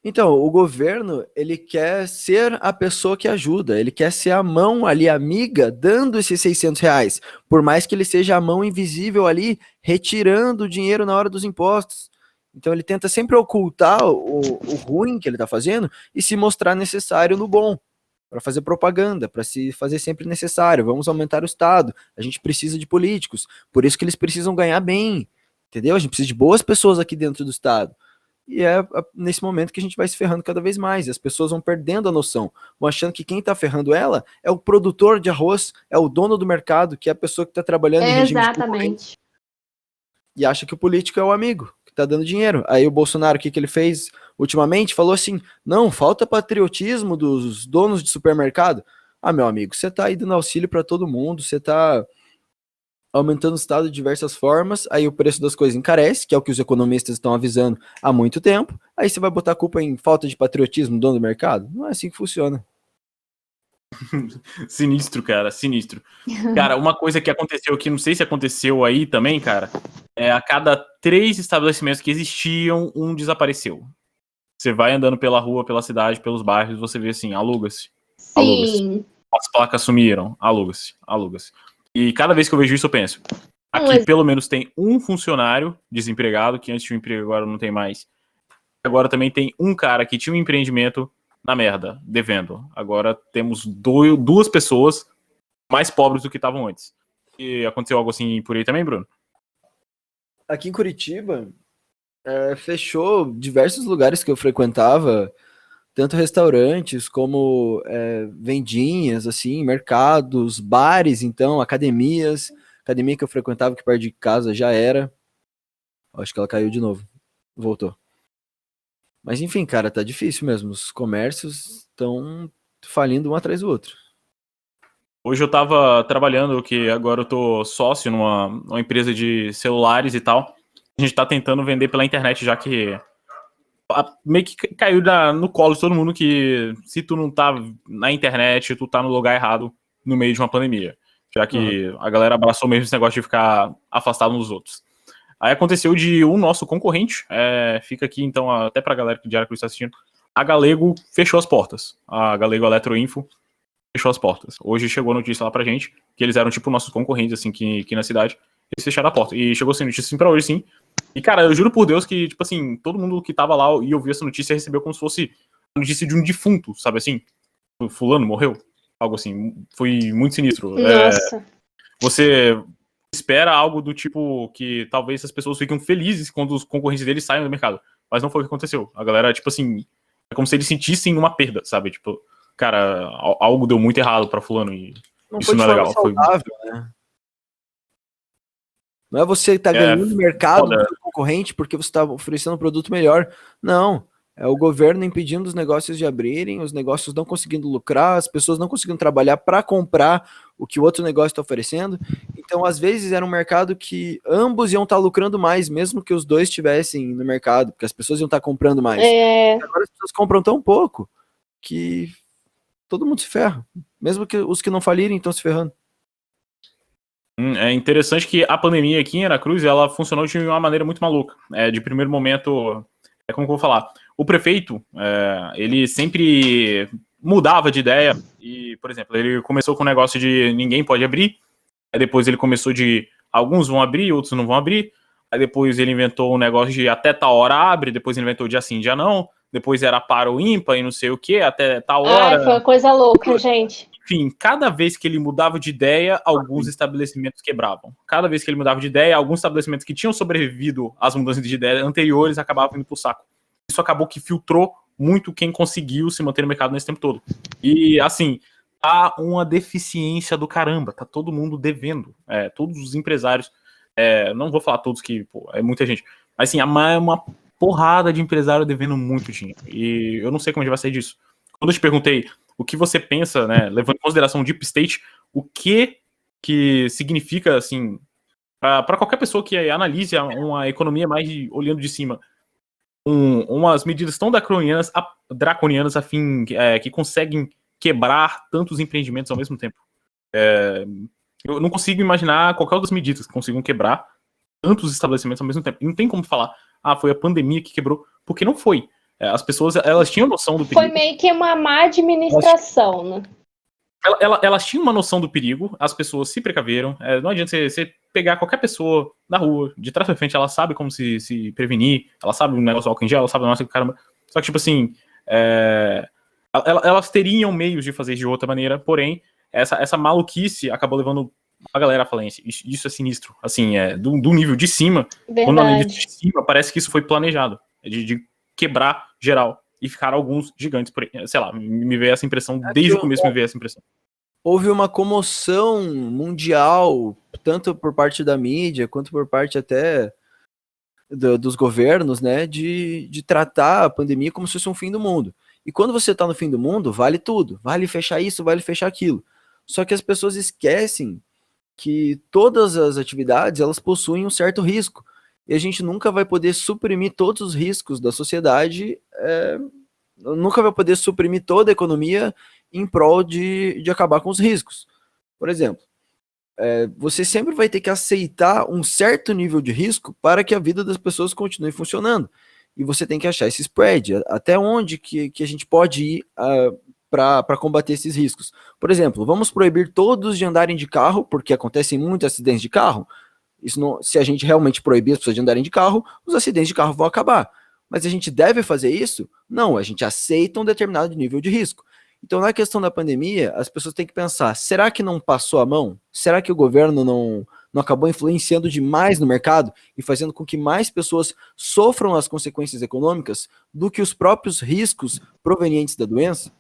Então, o governo, ele quer ser a pessoa que ajuda, ele quer ser a mão ali amiga dando esses R$ 600, por mais que ele seja a mão invisível ali retirando o dinheiro na hora dos impostos. Então ele tenta sempre ocultar o ruim que ele está fazendo e se mostrar necessário no bom, para fazer propaganda, para se fazer sempre necessário. Vamos aumentar o Estado, a gente precisa de políticos, por isso que eles precisam ganhar bem, entendeu? A gente precisa de boas pessoas aqui dentro do Estado. E é nesse momento que a gente vai se ferrando cada vez mais. E as pessoas vão perdendo a noção. Vão achando que quem está ferrando ela é o produtor de arroz, é o dono do mercado, que é a pessoa que está trabalhando em regime de concorrência. Exatamente. E acha que o político é o amigo, que está dando dinheiro. Aí o Bolsonaro, o que ele fez ultimamente? Falou assim, não, falta patriotismo dos donos de supermercado. Ah, meu amigo, você está aí dando auxílio para todo mundo, você está aumentando o Estado de diversas formas, aí o preço das coisas encarece, que é o que os economistas estão avisando há muito tempo, aí você vai botar a culpa em falta de patriotismo do dono do mercado? Não é assim que funciona. Sinistro, cara, sinistro. Cara, uma coisa que aconteceu aqui, não sei se aconteceu aí também, cara, é a cada 3 estabelecimentos que existiam, um desapareceu. Você vai andando pela rua, pela cidade, pelos bairros, você vê assim, aluga-se, aluga-se. Sim. As placas sumiram, aluga-se, aluga-se. E cada vez que eu vejo isso, eu penso, aqui pelo menos tem um funcionário desempregado, que antes tinha um emprego, agora não tem mais. Agora também tem um cara que tinha um empreendimento na merda, devendo. Agora temos 2 pessoas mais pobres do que estavam antes. E aconteceu algo assim por aí também, Bruno? Aqui em Curitiba, fechou diversos lugares que eu frequentava, tanto restaurantes como vendinhas, assim, mercados, bares, então, academias. Academia que eu frequentava, que perto de casa já era. Acho que ela caiu de novo. Voltou. Mas enfim, cara, tá difícil mesmo. Os comércios estão falindo um atrás do outro. Hoje eu tava trabalhando, que agora eu tô sócio numa empresa de celulares e tal. A gente tá tentando vender pela internet, já que meio que caiu no colo de todo mundo que se tu não tá na internet, tu tá no lugar errado no meio de uma pandemia. Já que a galera abraçou mesmo esse negócio de ficar afastado uns dos outros. Aí aconteceu de um nosso concorrente, fica aqui então até pra galera que de Aracruz está assistindo, a Galego fechou as portas. A Galego Eletroinfo fechou as portas. Hoje chegou a notícia lá pra gente, que eles eram tipo nossos concorrentes, assim, aqui na cidade. Eles fecharam a porta. E chegou assim, notícia assim pra hoje, sim. E, cara, eu juro por Deus que, tipo assim, todo mundo que tava lá e ouviu essa notícia recebeu como se fosse a notícia de um defunto, sabe assim? O fulano morreu. Algo assim. Foi muito sinistro. Nossa. Você espera algo do tipo que talvez as pessoas fiquem felizes quando os concorrentes deles saiam do mercado. Mas não foi o que aconteceu. A galera, tipo assim, é como se eles sentissem uma perda, sabe? Tipo, cara, algo deu muito errado pra fulano e Não isso foi de não é forma legal. saudável, né? Não é você que tá ganhando mercado do seu concorrente porque você tá oferecendo um produto melhor. Não. É o governo impedindo os negócios de abrirem, os negócios não conseguindo lucrar, as pessoas não conseguindo trabalhar para comprar o que o outro negócio está oferecendo. Então, às vezes, era um mercado que ambos iam estar lucrando mais, mesmo que os dois estivessem no mercado, porque as pessoas iam estar comprando mais. Agora as pessoas compram tão pouco que todo mundo se ferra. Mesmo que os que não falirem estão se ferrando. É interessante que a pandemia aqui em Aracruz, ela funcionou de uma maneira muito maluca. De primeiro momento, como que eu vou falar? O prefeito, ele sempre mudava de ideia e, por exemplo, ele começou com o negócio de ninguém pode abrir, aí depois ele começou de alguns vão abrir, outros não vão abrir, aí depois ele inventou um negócio de até tal hora abre, depois ele inventou dia sim, dia não, depois era para o ímpar e não sei o que, até tal hora. Ai, foi uma coisa louca, gente. Enfim, cada vez que ele mudava de ideia, alguns estabelecimentos quebravam. Cada vez que ele mudava de ideia, alguns estabelecimentos que tinham sobrevivido às mudanças de ideia anteriores acabavam indo pro saco. Isso acabou que filtrou muito quem conseguiu se manter no mercado nesse tempo todo. E, assim, tá uma deficiência do caramba. Tá todo mundo devendo. Todos os empresários, não vou falar todos que, pô, é muita gente, mas, assim, uma porrada de empresário devendo muito dinheiro. E eu não sei como a gente vai sair disso. Quando eu te perguntei o que você pensa, né, levando em consideração o Deep State, o que significa, assim, para qualquer pessoa que analise uma economia mais olhando de cima, umas medidas tão draconianas a fim que conseguem quebrar tantos empreendimentos ao mesmo tempo. Eu não consigo imaginar qualquer outras medidas que consigam quebrar tantos estabelecimentos ao mesmo tempo. E não tem como falar, foi a pandemia que quebrou, porque não foi. As pessoas, elas tinham noção do perigo. Foi meio que uma má administração, né? Elas tinham uma noção do perigo, as pessoas se precaveram. Não adianta você pegar qualquer pessoa na rua, de trás pra frente, ela sabe como se prevenir, ela sabe o negócio do álcool em gel, ela sabe o negócio do caramba. Só que, tipo assim, elas teriam meios de fazer de outra maneira, porém, essa maluquice acabou levando a galera à falência. Isso é sinistro. Assim, do nível de cima, quando analisa de cima, parece que isso foi planejado, de quebrar geral. E ficaram alguns gigantes por aí. Sei lá, me veio essa impressão, desde o começo me veio essa impressão. Houve uma comoção mundial, tanto por parte da mídia, quanto por parte até dos governos, né, de tratar a pandemia como se fosse um fim do mundo. E quando você está no fim do mundo, vale tudo. Vale fechar isso, vale fechar aquilo. Só que as pessoas esquecem que todas as atividades, elas possuem um certo risco. E a gente nunca vai poder suprimir todos os riscos da sociedade, nunca vai poder suprimir toda a economia em prol de acabar com os riscos. Por exemplo, você sempre vai ter que aceitar um certo nível de risco para que a vida das pessoas continue funcionando. E você tem que achar esse spread, até onde que a gente pode ir para combater esses riscos. Por exemplo, vamos proibir todos de andarem de carro, porque acontecem muitos acidentes de carro. Isso não, se a gente realmente proibir as pessoas de andarem de carro, os acidentes de carro vão acabar. Mas a gente deve fazer isso? Não, a gente aceita um determinado nível de risco. Então, na questão da pandemia, as pessoas têm que pensar, será que não passou a mão? Será que o governo não acabou influenciando demais no mercado e fazendo com que mais pessoas sofram as consequências econômicas do que os próprios riscos provenientes da doença?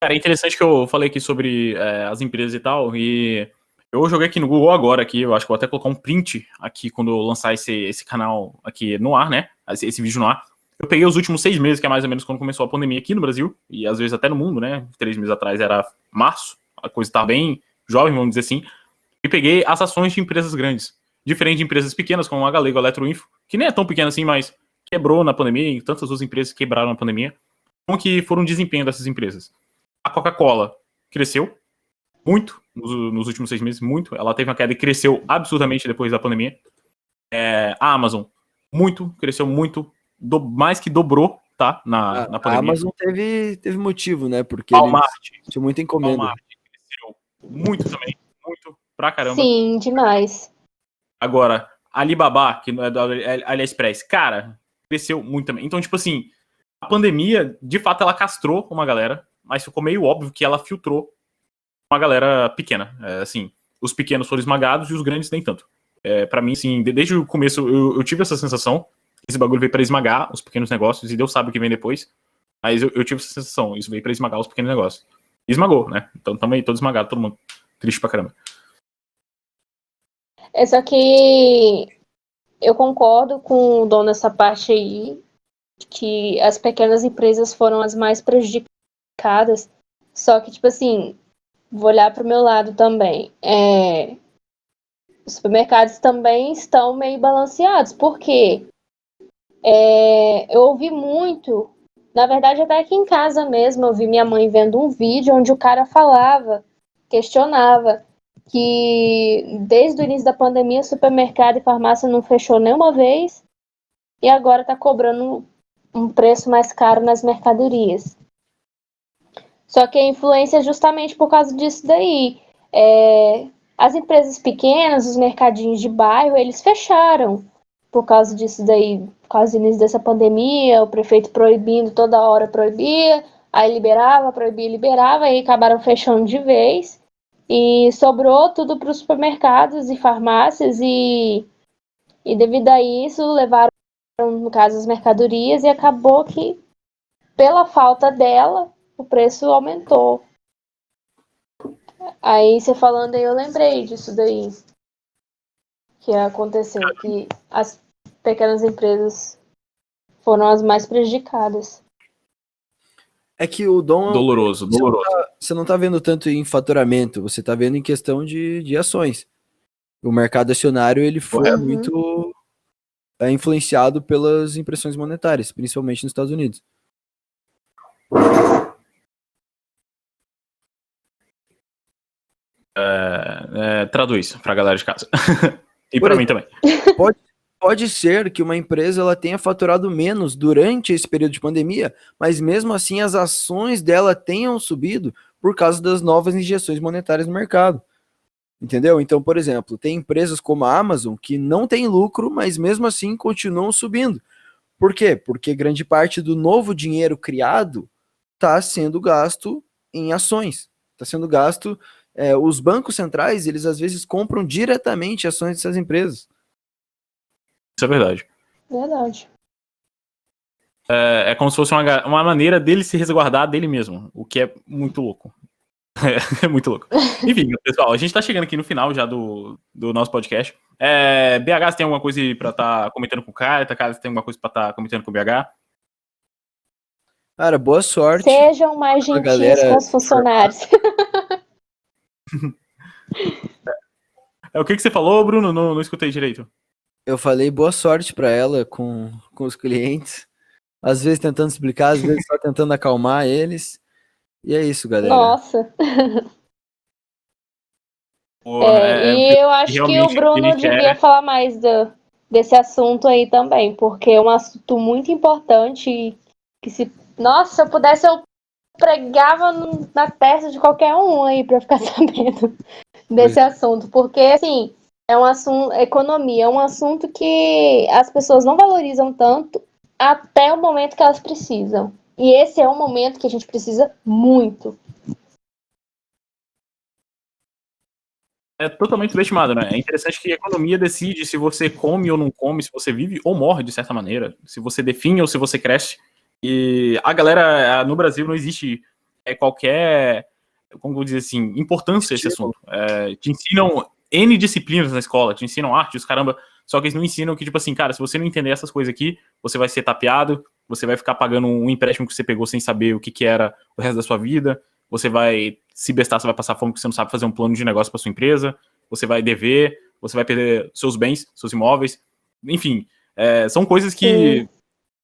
Cara, é interessante que eu falei aqui sobre as empresas e tal, e eu joguei aqui no Google agora, aqui, eu acho que vou até colocar um print aqui quando eu lançar esse canal aqui no ar, né? Esse vídeo no ar. Eu peguei os últimos 6 meses, que é mais ou menos quando começou a pandemia aqui no Brasil, e às vezes até no mundo, né? 3 meses atrás era março, a coisa tá bem jovem, vamos dizer assim. E peguei as ações de empresas grandes, diferente de empresas pequenas, como a Galego, a Eletroinfo, que nem é tão pequena assim, mas quebrou na pandemia, e tantas outras empresas quebraram na pandemia. Como que foram o desempenho dessas empresas? A Coca-Cola cresceu muito nos últimos 6 meses, muito. Ela teve uma queda e cresceu absurdamente depois da pandemia. A Amazon, cresceu muito, mais que dobrou, tá, na pandemia. A Amazon teve motivo, né, porque Walmart, eles tinham muita encomenda. Walmart cresceu muito também, muito, pra caramba. Sim, demais. Agora, Alibaba, que não é do AliExpress, cara, cresceu muito também. Então, tipo assim, a pandemia, de fato, ela castrou uma galera, mas ficou meio óbvio que ela filtrou uma galera pequena. Assim, os pequenos foram esmagados e os grandes nem tanto. Pra mim, assim, desde o começo eu tive essa sensação. Esse bagulho veio pra esmagar os pequenos negócios e Deus sabe o que vem depois. Mas eu tive essa sensação. Isso veio pra esmagar os pequenos negócios. E esmagou, né? Então tamo aí todo esmagado, todo mundo triste pra caramba. Só que eu concordo com o dono nessa parte aí, que as pequenas empresas foram as mais prejudicadas. Só que, tipo assim, vou olhar para o meu lado também. Os supermercados também estão meio balanceados. Por quê? Eu ouvi muito, na verdade até aqui em casa mesmo, eu vi minha mãe vendo um vídeo onde o cara questionava, que desde o início da pandemia supermercado e farmácia não fechou nenhuma vez e agora está cobrando um preço mais caro nas mercadorias. Só que a influência é justamente por causa disso daí. As empresas pequenas, os mercadinhos de bairro, eles fecharam por causa disso daí, por causa do início dessa pandemia, o prefeito proibindo, toda hora proibia, aí liberava, proibia, liberava, aí acabaram fechando de vez. E sobrou tudo para os supermercados e farmácias e devido a isso levaram, no caso, as mercadorias e acabou que, pela falta dela, o preço aumentou. Aí você falando aí, eu lembrei disso daí que aconteceu, que as pequenas empresas foram as mais prejudicadas. É que o dom... Doloroso. Você não tá vendo tanto em faturamento, você tá vendo em questão de ações. O mercado acionário, ele foi muito influenciado pelas impressões monetárias, principalmente nos Estados Unidos. Traduz pra galera de casa. E Por pra mim também. Pode ser que uma empresa ela tenha faturado menos durante esse período de pandemia, mas mesmo assim as ações dela tenham subido por causa das novas injeções monetárias no mercado. Entendeu? Então, por exemplo, tem empresas como a Amazon que não tem lucro, mas mesmo assim continuam subindo. Por quê? Porque grande parte do novo dinheiro criado está sendo gasto em ações. Está sendo gasto. Os bancos centrais, eles às vezes compram diretamente ações dessas empresas. Isso é verdade. Verdade. É como se fosse uma maneira dele se resguardar dele mesmo, o que é muito louco. É muito louco. Enfim, pessoal, a gente tá chegando aqui no final já do nosso podcast. BH, você tem alguma coisa pra estar comentando com o Cara? Cara, você tem alguma coisa pra estar comentando com o BH? Cara, boa sorte. Sejam mais gentis com os funcionários. O que você falou, Bruno? Não escutei direito. Eu falei boa sorte pra ela com os clientes. Às vezes tentando explicar, às vezes só tentando acalmar eles. E é isso, galera. Nossa. E eu acho que o Bruno devia falar mais desse assunto aí também, porque é um assunto muito importante que Nossa, se eu pudesse, eu pregava na testa de qualquer um aí pra ficar sabendo desse assunto, porque, assim, é um assunto, economia, é um assunto que as pessoas não valorizam tanto até o momento que elas precisam. E esse é um momento que a gente precisa muito. É totalmente subestimado, né? É interessante que a economia decide se você come ou não come, se você vive ou morre, de certa maneira, se você define ou se você cresce. E a galera, no Brasil, não existe qualquer, como vou dizer assim, importância a esse assunto. Te ensinam N disciplinas na escola, te ensinam arte, os caramba, só que eles não ensinam que, tipo assim, cara, se você não entender essas coisas aqui, você vai ser tapeado, você vai ficar pagando um empréstimo que você pegou sem saber o que era o resto da sua vida, você vai se bestar, você vai passar fome porque você não sabe fazer um plano de negócio para sua empresa, você vai dever, você vai perder seus bens, seus imóveis, enfim, são coisas que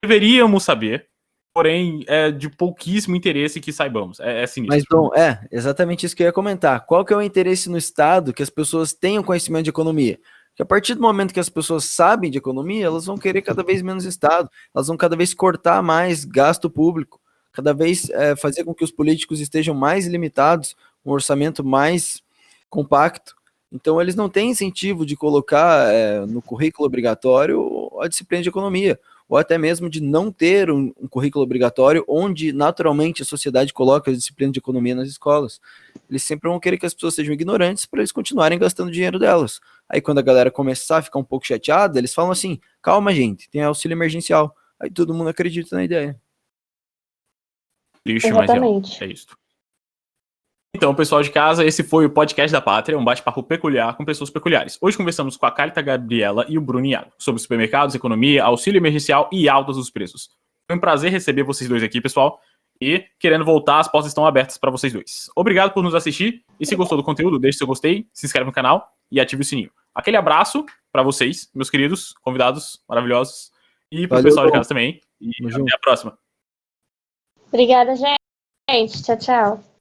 deveríamos saber, porém é de pouquíssimo interesse que saibamos, sinistro. Mas, bom, exatamente isso que eu ia comentar. Qual que é o interesse no Estado que as pessoas tenham conhecimento de economia? Porque a partir do momento que as pessoas sabem de economia, elas vão querer cada vez menos Estado, elas vão cada vez cortar mais gasto público, cada vez fazer com que os políticos estejam mais limitados, um orçamento mais compacto. Então, eles não têm incentivo de colocar no currículo obrigatório a disciplina de economia, ou até mesmo de não ter um currículo obrigatório onde naturalmente a sociedade coloca as disciplinas de economia nas escolas. Eles sempre vão querer que as pessoas sejam ignorantes para eles continuarem gastando dinheiro delas. Aí quando a galera começar a ficar um pouco chateada, eles falam assim, calma gente, tem auxílio emergencial. Aí todo mundo acredita na ideia. Lixo, mas é isso. Então, pessoal de casa, esse foi o Podcast da Pátria, um bate-papo peculiar com pessoas peculiares. Hoje conversamos com a Carita Gabriela e o Bruno Iago sobre supermercados, economia, auxílio emergencial e altas dos preços. Foi um prazer receber vocês dois aqui, pessoal. E, querendo voltar, as portas estão abertas para vocês dois. Obrigado por nos assistir. E se gostou do conteúdo, deixe seu gostei, se inscreve no canal e ative o sininho. Aquele abraço para vocês, meus queridos convidados maravilhosos. E para o pessoal de casa também. E até a próxima. Obrigada, gente. Tchau, tchau.